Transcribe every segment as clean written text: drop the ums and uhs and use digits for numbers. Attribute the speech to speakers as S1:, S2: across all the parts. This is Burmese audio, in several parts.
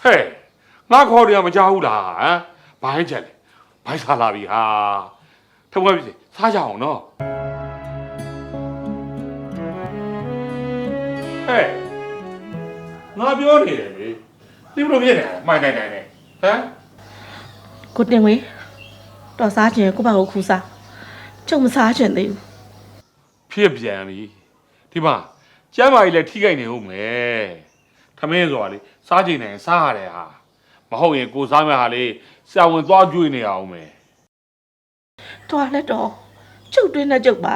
S1: ဟဲ့ငါခေါ်တယ်မကြောက်ဘူးလားဟမ်ဘိုင်းချက်လေဘိုင်းစားလာပြီဟာထုံးခဲ့ပြီစားကြအောင်နော်ဟဲ့ငါပြောနေတယ်လေဒီလိုဖြစ်နေတယ်မိုင်နိုင်နေဟမ်
S2: ကိုတင်ဝေးတော်စားခြင်းကိုပါကိုခူးစားကျုံမစားခြင်းသေးဘူး
S1: ဖြစ်ပြန်ပြီဒီမှာကျမ်းမာကြီးလည်းထိခိုက်နေဦးမယ်ထမင်းဆိုတာလေစားကြည့်နေစားရတယ်ဟာမဟုတ်ရင်ကိုစားမဲ့ဟာလေးဆရာဝန်သွားကြွေးနေအောင်မယ်
S2: တော်လည်းတော်ကျုပ်တွင်းနဲ့ကျုပ်ပါ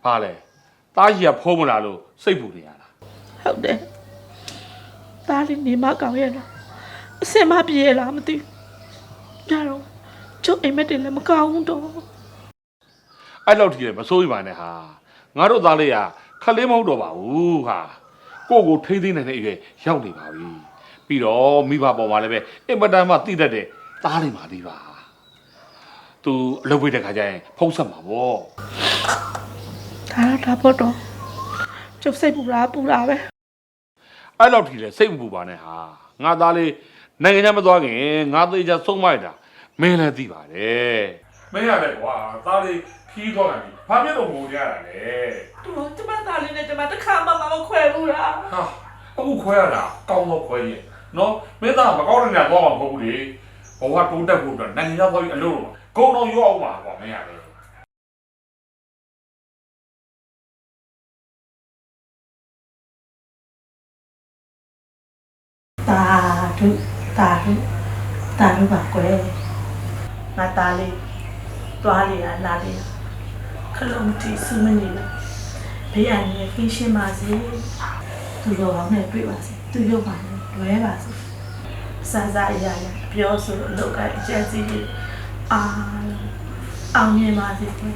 S1: ဘာလဲတားကြီးကဖုံးမလာလို့စိတ်ပူနေရလား
S2: ဟုတ်တယ်သားလေးနေမကောင်းရဲ့လားအစင်မပြေရလားမသိဘူးကြတော့ကျုပ်အိမ်မက်တင်လည်းမကောင်းဘူးတော့
S1: အဲ့လောက်ထိလည်းမစိုးရိမ်ပါနဲ့ဟာငါတို့သားလေးကခလေးမဟုတ်တော့ပါဘူးဟာကိုထိမ့်သိမ့်နိုင်တဲ့အရွယ်ရောက်နေပါပြီပြီးတော့မိဘပေါ်မှာလည်းပဲအင်မတန်မှတိတတ်တဲ့သားလေးပါသေးပါသူအလုပ်ဝိတဲ့ခါကျရင်ဖုံးဆက်မှာပေါ့
S2: ဒါဖို့တော့ကျုပ်စိတ်ပူတာပဲ
S1: အဲ့လောက်ထိလည်းစိတ်မပူပါနဲ့ဟာငါသားလေးနိုင်ငံခြားမသွားခင်ငါသေးချာဆုံးမလိုက်တာမင်းလည်းသိပါတယ်မင်းရတယ်ကွာသားလေးခီးသွားတယ်ဘာဖြစ်လို့ငိုကြရတာလဲ
S2: သူကျမသားလေးနဲ့ကျမတစ်ခါမှမခွဲဘူးလား
S1: ဟာအခုခွဲရတာကောင်းတော့ခွဲရင်နော်မင်းသားမကောင်းတဲ့နေရာသွားမှာမဟုတ်ဘူးလေဘဝတိုးတက်ဖို့အတွက်နိုင်ငံခြားသွားပြီးအလုပ်လုပ်ဂုံတော်ရောအောင်ပါကွာမင်းရတယ်
S2: တာတို့ပါကွယ်ငါသားလေးတွားလေးလာလေးခလုံးတီစမနေလားဘေးအန်ရဲ့ကင်းရှင်းပါစေသူရောအောင်နဲ့တွေ့ပါစေသူရုပ်ပါနဲ့လွဲပါစေစားစားရရပြောဆိုလို့လောကအကျက်စီအောင်မြင်ပါစေကွယ်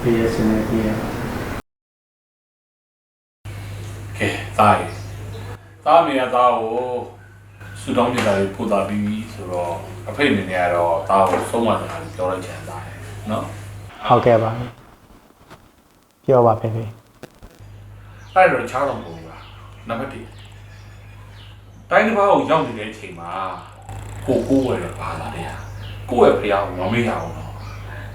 S3: ပြည့်စနေပြည့်
S1: ကဲသားမေရသားကိုစူတောင်းပြတာလေးပို့တာပြီးဆိုတော့အဖေအနေနဲ့ကတော့သားကိုဆုံးမတာပြောလိုက်ချင်တာနော်
S3: ဟုတ်ကဲ့ပါပြောပါဖေဖေ
S1: အဲ့တော့ချားတော့မဟုတ်ဘူးလားနံပါတ်1တိုင်းတစ်ပါးကိုရောက်နေတဲ့အချိန်မှာကိုဝယ်ရပါလာတယ်ကိုယ့်ရဲ့ဖះကိုမမေ့ရအောင်နော်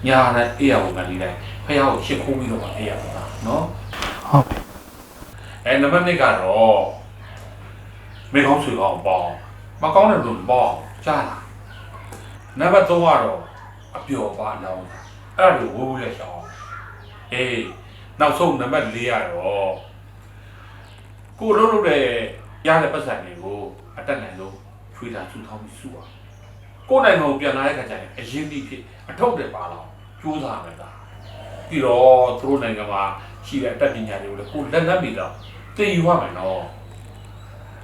S1: ညာနဲ့အေးရအောင်ကနေလိုက်ဖះကိုရှစ်ခိုးပြီးတော့အေးရအောင်နော်
S3: ဟုတ်ပြီ
S1: နံပါတ်2ကတော့မေကောင်းဆွေကောင်းပေါင်းမကောင်းတဲ့လူပေါင်းကြားလားနံပါတ်3ကတော့အပျော်ပါလောင်းအဲ့ဒါကိုဝိုးရရှောင်းအေးနောက်ဆုံးနံပါတ်4ကတော့ကိုလုံးလို့တဲ့ရတဲ့ပတ်စံတွေကိုအတက်နိုင်လို့ထွေးတာစုထောင်းပြီးစုပါကိုယ်နိုင်ငံကိုပြန်လာတဲ့ခါကျရင်အရင်ပြီးဖြစ်အထောက်တယ်ပါတော့ကျိုးစားမယ်သားပြီးတော့သူတို့နိုင်ငံမှာရှိတဲ့အတက်ပညာတွေကိုလည်းကိုလက်လက်ပြီးတော့သိယူရမယ်နော်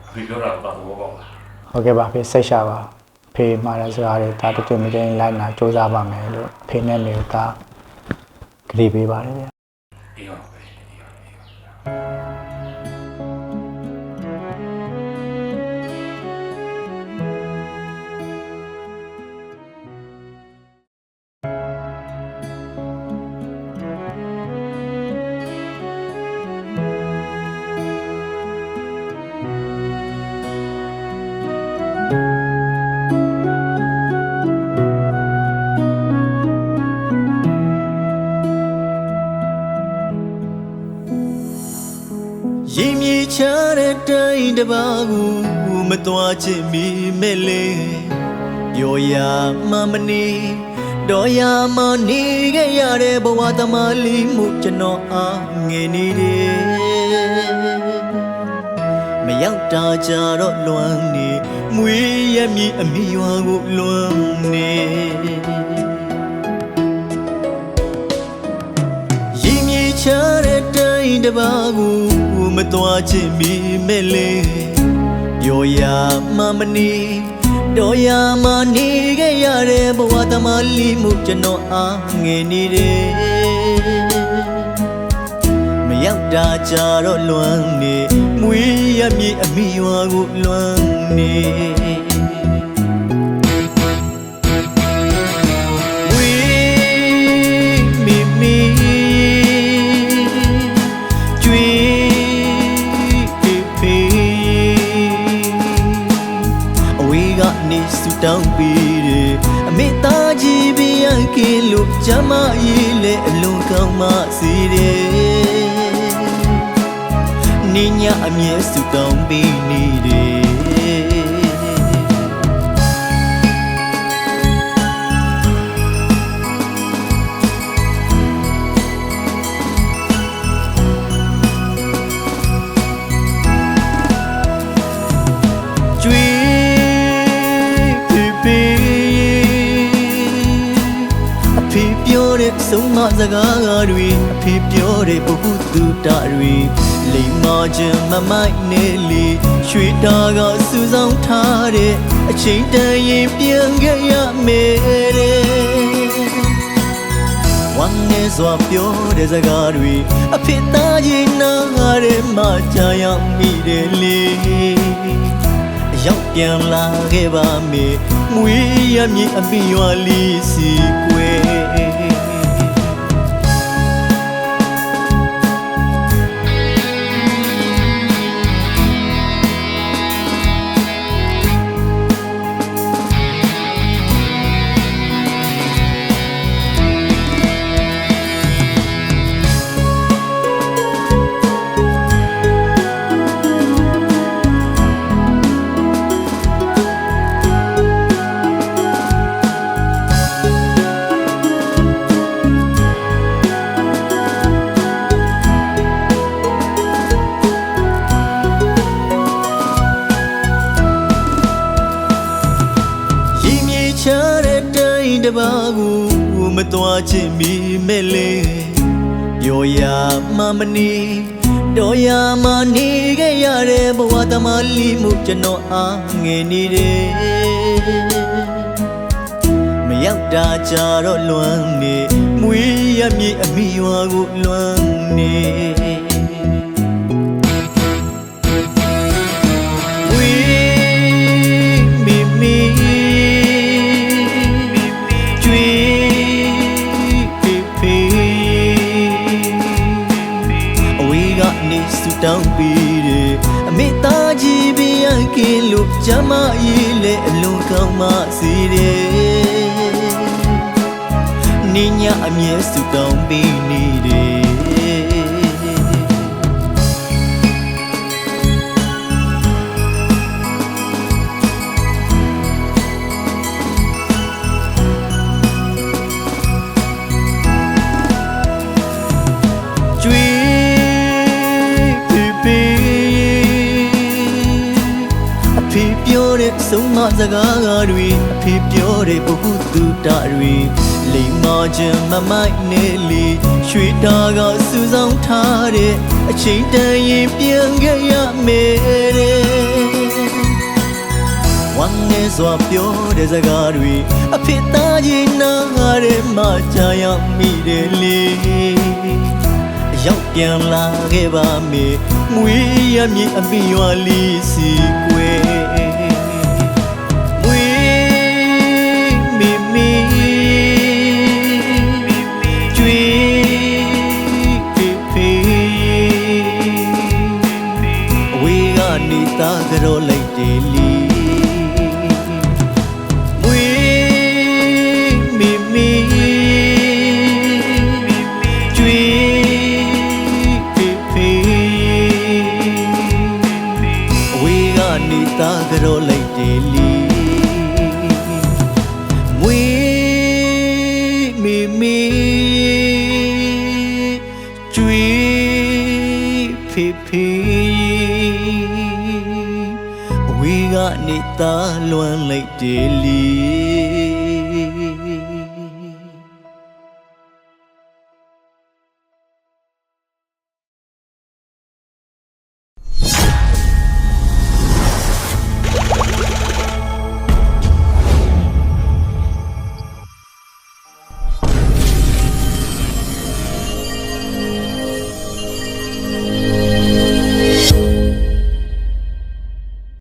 S1: အဖေပြောတာတော့ဘောပေါက်လား
S3: ဟုတ်ကဲ့ပါဖေစိတ်ရှာပါဖေမှားတဲ့စကားတွေဒါတကယ်မတင်လိုက်နာစူးစမ်းပါမယ်လို့ဖေနဲ့မေကဂရီပေးပါတယ်ဗျ
S1: အေးပါပဲ
S4: ရင်မြေချတဲ့တိုင်းတစ်ပါးကိုမသွားချင်မိမဲ့လေပြောရမှမနေတော့ရမှနေခဲ့ရတဲ့ဘဝသမားလေးမှုကျွန်တော်အားငယ်နေတယ်မရောက်တာကြတော့လွမ်းနေမွေးရမြအမိရွာကိုလွမ်းနေရင်မြေချတဲ့တိုင်းတစ်ပါးကိုမသွားချင်မိမဲ့လေပြောရမှမနေတော့ရမှနေခဲ့ရတဲ့ဘဝသမားလေးမှုကျွန်တော်အားငယ်နေတယ်မရောက်တာကြတော့လွမ်းနေမွေးရမြအမိရွာကိုလွမ်းနေဝေးမိမိကျွေး င်လို့ကျမရေးလဲအလွန်ကောင်းမှစီတယ်နေညအမြဲစုတောင်းပေးနေတယ်ဆုံးမစကားတွေအဖေပြောတဲ့ပုဂ္ဂိုလ်သူတာတွေလိမ္မာခြင်းမမိုက်နဲ့လေရွှေတာကစူဆောင်းထားတဲ့အချိန်တန်ရင်ပြန်ခဲ့ရမယ်တဲ့ဝမ်းနဲ့စွာပြောတဲ့စကားတွေအဖေသားရင်နာတဲ့မှကြာရောက်မိတယ်လေရောက်ပြန်လာခဲ့ပါမယ်မွေးရမည်အမိရွာလေးစီကွယ်တပါးကိုမတော်ချင်မိမဲ့လေပြောရမှမနေတော်ရမှနေခဲ့ရတဲ့ဘဝသမားလီမှုကျွန်တော်အားငယ်နေတယ်မရောက်တာကြတော့လွမ်းနေမွေးရမြေအမိရွာကိုလွမ်းနေတောင်းပြီးတယ်အမေသားကြီးပြရကင်းလို့ကျမရေးလဲအလွန်ကောင်းမှစီတယ်နေညအမြဲစုတောင်းပေးနေတယ်ဆုံးမစကားတွေအဖေပြောတဲ့ပုဂ္ဂိုလ်သူတာတွေလိမ္မာခြင်းမမိုက်နဲ့လေရွှေတာကစူဆောင်းထားတဲ့အချိန်တန်ရင်ပြန်ခဲ့ရမယ်တဲ့ဝမ်းနဲ့စွာပြောတဲ့စကားတွေအဖေသားရင်နာတဲ့မှကြာရောက်မိတယ်လေရောက်ပြန်လာခဲ့ပါမယ်မွေးရမည်အမိရွာလေးစီကွယ်တာကြောလိုက်တယ်လီမွေးမိမိကျွေးဖေဖေအဝေးကနေတာကြောလိုက်တယ်လီမွေးမိမိကျွေးဖေဖေဝေကနေသားလွမ်းလိုက်တယ်လီ